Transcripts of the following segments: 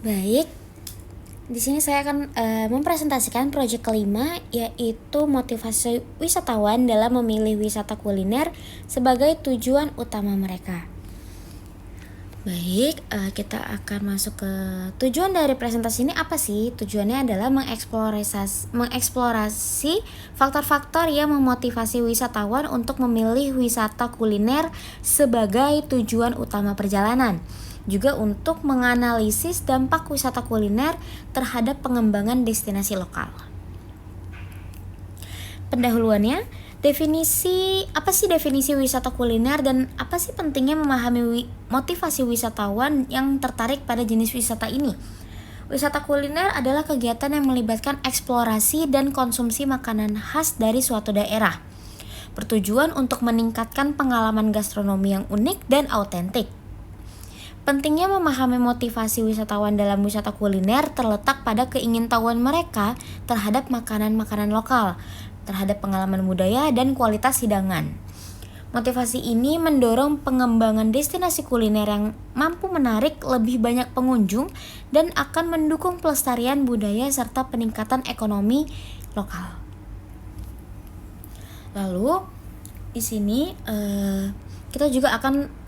Baik, di sini saya akan mempresentasikan proyek kelima, yaitu motivasi wisatawan dalam memilih wisata kuliner sebagai tujuan utama mereka. Baik, kita akan masuk ke tujuan dari presentasi ini apa sih? Tujuannya adalah mengeksplorasi faktor-faktor yang memotivasi wisatawan untuk memilih wisata kuliner sebagai tujuan utama perjalanan. Juga untuk menganalisis dampak wisata kuliner terhadap pengembangan destinasi lokal. Pendahuluannya, apa sih definisi wisata kuliner dan apa sih pentingnya memahami motivasi wisatawan yang tertarik pada jenis wisata ini? Wisata kuliner adalah kegiatan yang melibatkan eksplorasi dan konsumsi makanan khas dari suatu daerah, bertujuan untuk meningkatkan pengalaman gastronomi yang unik dan autentik. Pentingnya memahami motivasi wisatawan dalam wisata kuliner terletak pada keingintahuan mereka terhadap makanan-makanan lokal, terhadap pengalaman budaya dan kualitas hidangan. Motivasi ini mendorong pengembangan destinasi kuliner yang mampu menarik lebih banyak pengunjung dan akan mendukung pelestarian budaya serta peningkatan ekonomi lokal. Lalu di sini kita juga akan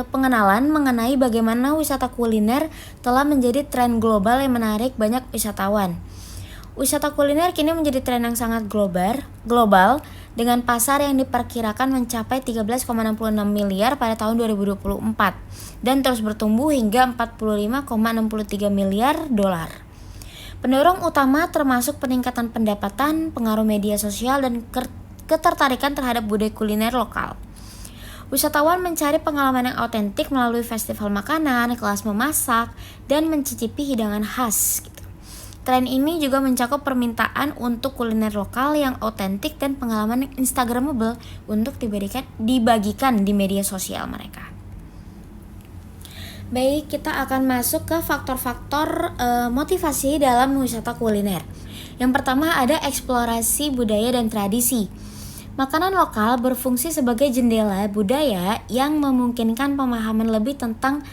pengenalan mengenai bagaimana wisata kuliner telah menjadi tren global yang menarik banyak wisatawan. Wisata kuliner kini menjadi tren yang sangat global dengan pasar yang diperkirakan mencapai 13,66 miliar pada tahun 2024 dan terus bertumbuh hingga 45,63 miliar dolar. Pendorong utama termasuk peningkatan pendapatan, pengaruh media sosial, dan ketertarikan terhadap budaya kuliner lokal. Wisatawan mencari pengalaman yang autentik melalui festival makanan, kelas memasak, dan mencicipi hidangan khas. Tren ini juga mencakup permintaan untuk kuliner lokal yang autentik dan pengalaman yang instagramable untuk dibagikan di media sosial mereka. Baik, kita akan masuk ke faktor-faktor motivasi dalam wisata kuliner. Yang pertama ada eksplorasi budaya dan tradisi. Makanan lokal berfungsi sebagai jendela budaya yang memungkinkan pemahaman lebih tentang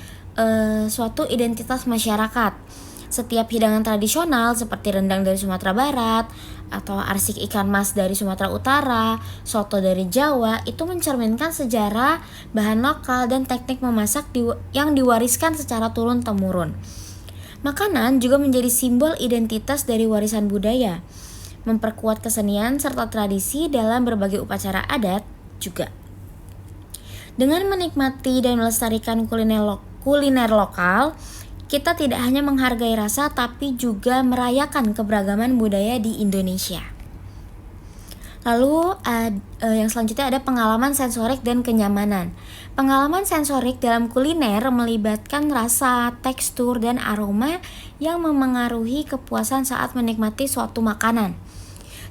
suatu identitas masyarakat. Setiap hidangan tradisional seperti rendang dari Sumatera Barat atau arsik ikan mas dari Sumatera Utara, soto dari Jawa itu mencerminkan sejarah, bahan lokal, dan teknik memasak yang diwariskan secara turun-temurun. Makanan juga menjadi simbol identitas dari warisan budaya, memperkuat kesenian serta tradisi dalam berbagai upacara adat juga. Dengan menikmati dan melestarikan kuliner lokal, kita tidak hanya menghargai rasa tapi juga merayakan keberagaman budaya di Indonesia. Lalu yang selanjutnya ada pengalaman sensorik dan kenyamanan. Pengalaman sensorik dalam kuliner melibatkan rasa, tekstur, dan aroma yang memengaruhi kepuasan saat menikmati suatu makanan.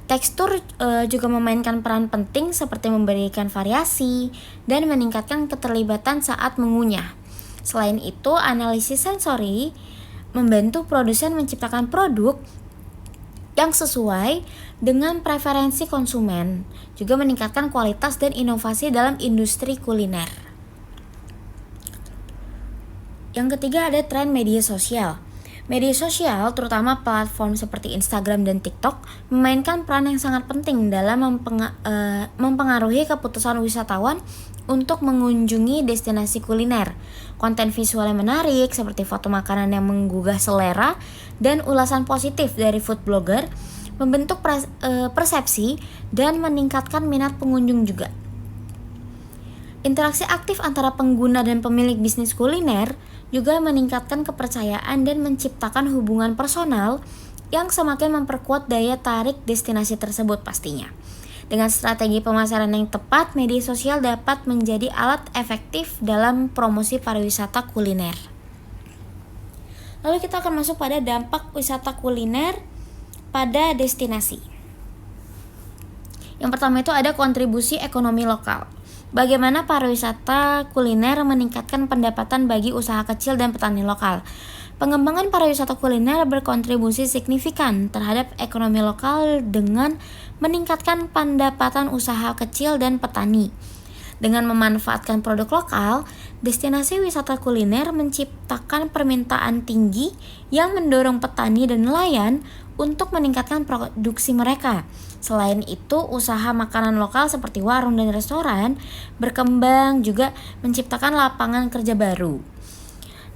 Tekstur juga memainkan peran penting seperti memberikan variasi dan meningkatkan keterlibatan saat mengunyah. Selain itu, analisis sensori membantu produsen menciptakan produk yang sesuai dengan preferensi konsumen, juga meningkatkan kualitas dan inovasi dalam industri kuliner. Yang ketiga ada tren media sosial. Media sosial, terutama platform seperti Instagram dan TikTok, memainkan peran yang sangat penting dalam mempengaruhi keputusan wisatawan untuk mengunjungi destinasi kuliner. Konten visual yang menarik seperti foto makanan yang menggugah selera dan ulasan positif dari food blogger membentuk persepsi dan meningkatkan minat pengunjung juga. Interaksi aktif antara pengguna dan pemilik bisnis kuliner juga meningkatkan kepercayaan dan menciptakan hubungan personal yang semakin memperkuat daya tarik destinasi tersebut pastinya. Dengan strategi pemasaran yang tepat, media sosial dapat menjadi alat efektif dalam promosi pariwisata kuliner. Lalu kita akan masuk pada dampak wisata kuliner pada destinasi. Yang pertama itu ada kontribusi ekonomi lokal. Bagaimana pariwisata kuliner meningkatkan pendapatan bagi usaha kecil dan petani lokal. Pengembangan pariwisata kuliner berkontribusi signifikan terhadap ekonomi lokal dengan meningkatkan pendapatan usaha kecil dan petani. Dengan memanfaatkan produk lokal, destinasi wisata kuliner menciptakan permintaan tinggi yang mendorong petani dan nelayan untuk meningkatkan produksi mereka. Selain itu, usaha makanan lokal seperti warung dan restoran berkembang juga menciptakan lapangan kerja baru.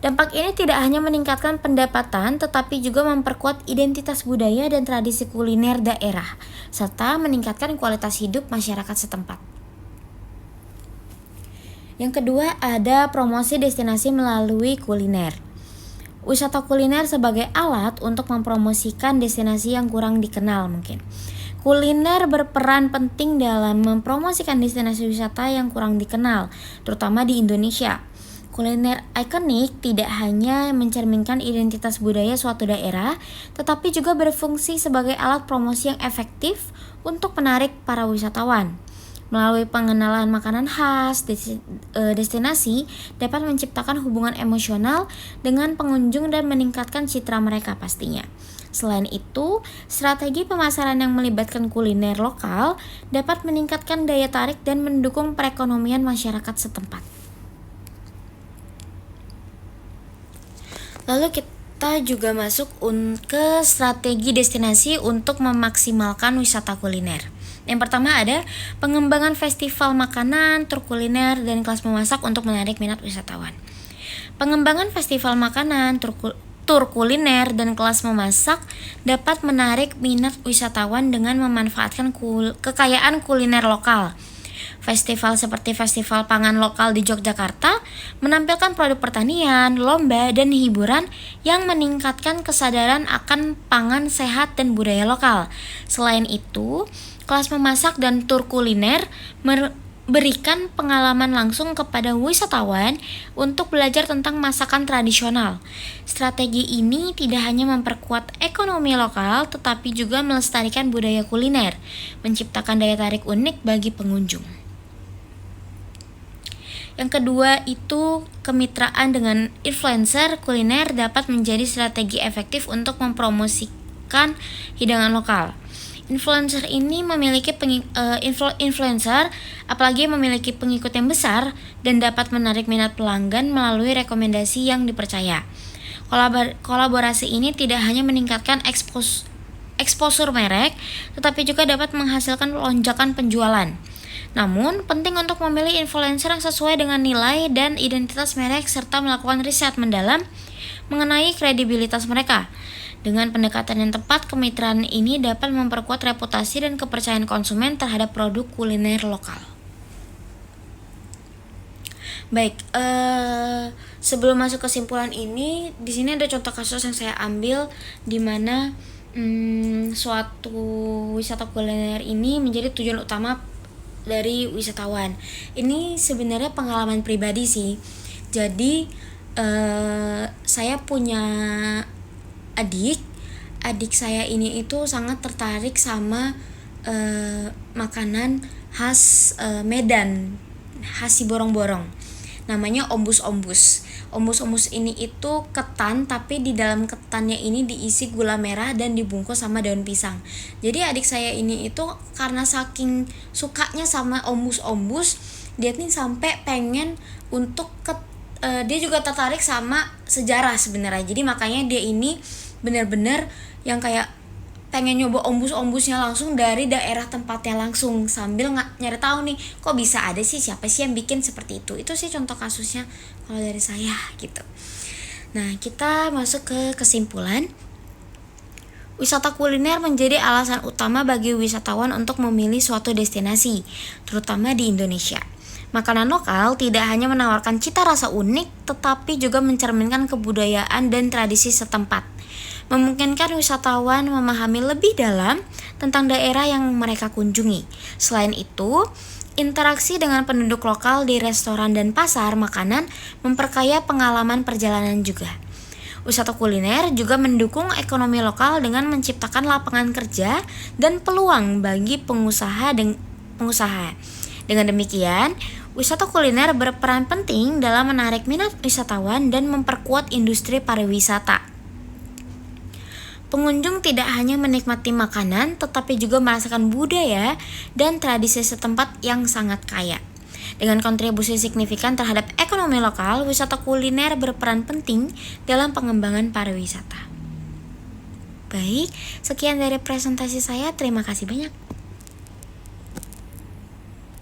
Dampak ini tidak hanya meningkatkan pendapatan, tetapi juga memperkuat identitas budaya dan tradisi kuliner daerah, serta meningkatkan kualitas hidup masyarakat setempat. Yang kedua, ada promosi destinasi melalui kuliner. Wisata kuliner sebagai alat untuk mempromosikan destinasi yang kurang dikenal mungkin. Kuliner berperan penting dalam mempromosikan destinasi wisata yang kurang dikenal, terutama di Indonesia. Kuliner ikonik tidak hanya mencerminkan identitas budaya suatu daerah, tetapi juga berfungsi sebagai alat promosi yang efektif untuk menarik para wisatawan. Melalui pengenalan makanan khas, destinasi dapat menciptakan hubungan emosional dengan pengunjung dan meningkatkan citra mereka pastinya. Selain itu, strategi pemasaran yang melibatkan kuliner lokal dapat meningkatkan daya tarik dan mendukung perekonomian masyarakat setempat. Lalu kita juga masuk ke strategi destinasi untuk memaksimalkan wisata kuliner. Yang pertama ada pengembangan festival makanan, tur kuliner, dan kelas memasak untuk menarik minat wisatawan. Pengembangan festival makanan, tur kuliner, dan kelas memasak dapat menarik minat wisatawan dengan memanfaatkan kekayaan kuliner lokal. Festival seperti Festival Pangan Lokal di Yogyakarta menampilkan produk pertanian, lomba, dan hiburan yang meningkatkan kesadaran akan pangan sehat dan budaya lokal. Selain itu, kelas memasak dan tur kuliner berikan pengalaman langsung kepada wisatawan untuk belajar tentang masakan tradisional. Strategi ini tidak hanya memperkuat ekonomi lokal, tetapi juga melestarikan budaya kuliner, menciptakan daya tarik unik bagi pengunjung. Yang kedua itu kemitraan dengan influencer kuliner dapat menjadi strategi efektif untuk mempromosikan hidangan lokal. Influencer ini memiliki apalagi memiliki pengikut yang besar dan dapat menarik minat pelanggan melalui rekomendasi yang dipercaya. Kolaborasi ini tidak hanya meningkatkan exposure merek, tetapi juga dapat menghasilkan lonjakan penjualan. Namun, penting untuk memilih influencer yang sesuai dengan nilai dan identitas merek serta melakukan riset mendalam mengenai kredibilitas mereka. Dengan pendekatan yang tepat, kemitraan ini dapat memperkuat reputasi dan kepercayaan konsumen terhadap produk kuliner lokal. Baik, sebelum masuk kesimpulan ini, di sini ada contoh kasus yang saya ambil di mana suatu wisata kuliner ini menjadi tujuan utama dari wisatawan. Ini sebenarnya pengalaman pribadi sih. Jadi saya punya adik saya ini itu sangat tertarik sama makanan khas Medan, khas Siborong-borong. Namanya ombus-ombus. Ombus-ombus ini itu ketan, tapi di dalam ketannya ini diisi gula merah dan dibungkus sama daun pisang. Jadi adik saya ini itu karena saking sukanya sama ombus-ombus, dia nih sampai pengen untuk dia juga tertarik sama sejarah sebenarnya. Jadi makanya dia ini benar-benar yang kayak pengen nyoba ombus-ombusnya langsung dari daerah tempatnya langsung, sambil nyari tahu nih kok bisa ada sih, siapa sih yang bikin seperti itu. Itu sih contoh kasusnya kalau dari saya gitu. Nah, kita masuk ke kesimpulan. Wisata kuliner menjadi alasan utama bagi wisatawan untuk memilih suatu destinasi, terutama di Indonesia. Makanan lokal tidak hanya menawarkan cita rasa unik, tetapi juga mencerminkan kebudayaan dan tradisi setempat, memungkinkan wisatawan memahami lebih dalam tentang daerah yang mereka kunjungi. Selain itu, interaksi dengan penduduk lokal di restoran dan pasar makanan memperkaya pengalaman perjalanan juga. Wisata kuliner juga mendukung ekonomi lokal dengan menciptakan lapangan kerja dan peluang bagi pengusaha. Dengan demikian, wisata kuliner berperan penting dalam menarik minat wisatawan dan memperkuat industri pariwisata. Pengunjung tidak hanya menikmati makanan, tetapi juga merasakan budaya dan tradisi setempat yang sangat kaya. Dengan kontribusi signifikan terhadap ekonomi lokal, wisata kuliner berperan penting dalam pengembangan pariwisata. Baik, sekian dari presentasi saya. Terima kasih banyak.